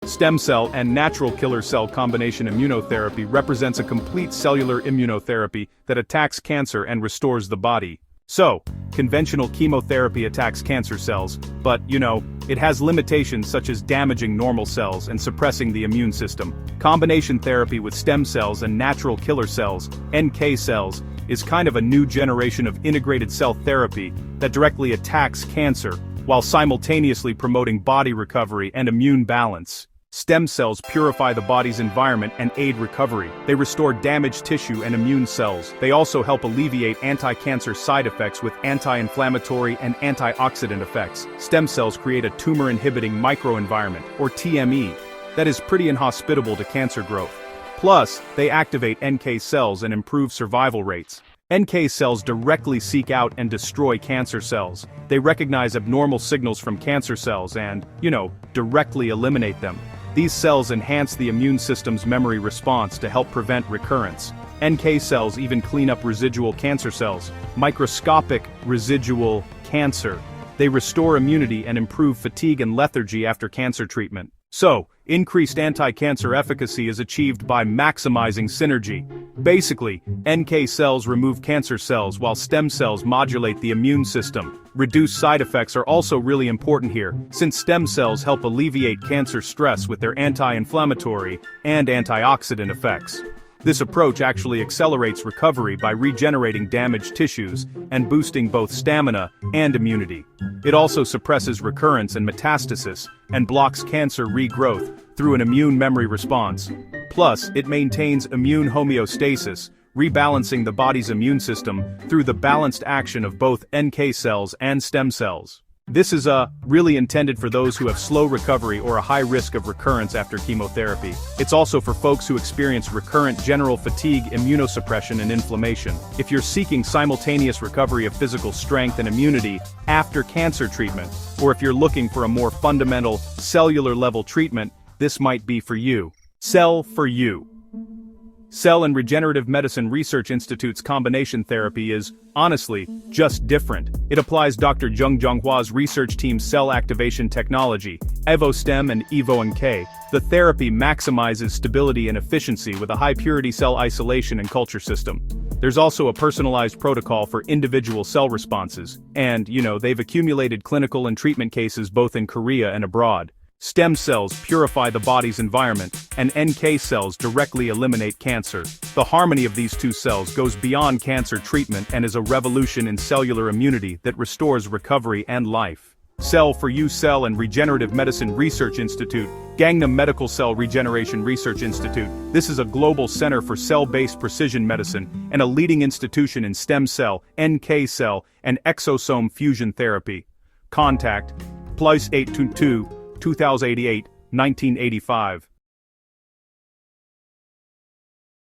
Stem cell and natural killer cell combination immunotherapy represents a complete cellular immunotherapy that attacks cancer and restores the body. So, conventional chemotherapy attacks cancer cells, but, it has limitations such as damaging normal cells and suppressing the immune system. Combination therapy with stem cells and natural killer cells, NK cells, is kind of a new generation of integrated cell therapy that directly attacks cancer, while simultaneously promoting body recovery and immune balance. Stem cells purify the body's environment and aid recovery. They restore damaged tissue and immune cells. They also help alleviate anti-cancer side effects with anti-inflammatory and antioxidant effects. Stem cells create a tumor-inhibiting microenvironment, or TME, that is pretty inhospitable to cancer growth. Plus, they activate NK cells and improve survival rates. NK cells directly seek out and destroy cancer cells. They recognize abnormal signals from cancer cells and, directly eliminate them. These cells enhance the immune system's memory response to help prevent recurrence. NK cells even clean up residual cancer cells, microscopic residual cancer. They restore immunity and improve fatigue and lethargy after cancer treatment. So, increased anti-cancer efficacy is achieved by maximizing synergy. Basically, NK cells remove cancer cells while stem cells modulate the immune system. Reduced side effects are also really important here, since stem cells help alleviate cancer stress with their anti-inflammatory and antioxidant effects. This approach actually accelerates recovery by regenerating damaged tissues and boosting both stamina and immunity. It also suppresses recurrence and metastasis, and blocks cancer regrowth through an immune memory response. Plus, it maintains immune homeostasis, rebalancing the body's immune system through the balanced action of both NK cells and stem cells. This is really intended for those who have slow recovery or a high risk of recurrence after chemotherapy. It's also for folks who experience recurrent general fatigue, immunosuppression, and inflammation. If you're seeking simultaneous recovery of physical strength and immunity after cancer treatment, or if you're looking for a more fundamental, cellular-level treatment, this might be for you. Cell for You. Cell and Regenerative Medicine Research Institute's combination therapy is, honestly, just different. It applies Dr. Zheng Zhonghua's research team's cell activation technology, EvoStem and EvoNK. The therapy maximizes stability and efficiency with a high-purity cell isolation and culture system. There's also a personalized protocol for individual cell responses, and, they've accumulated clinical and treatment cases both in Korea and abroad. Stem cells purify the body's environment, and NK cells directly eliminate cancer. The harmony of these two cells goes beyond cancer treatment and is a revolution in cellular immunity that restores recovery and life. Cell for You Cell and Regenerative Medicine Research Institute, Gangnam Medical Cell Regeneration Research Institute. This is a global center for cell-based precision medicine and a leading institution in stem cell, NK cell, and exosome fusion therapy. Contact +822 2088 1985.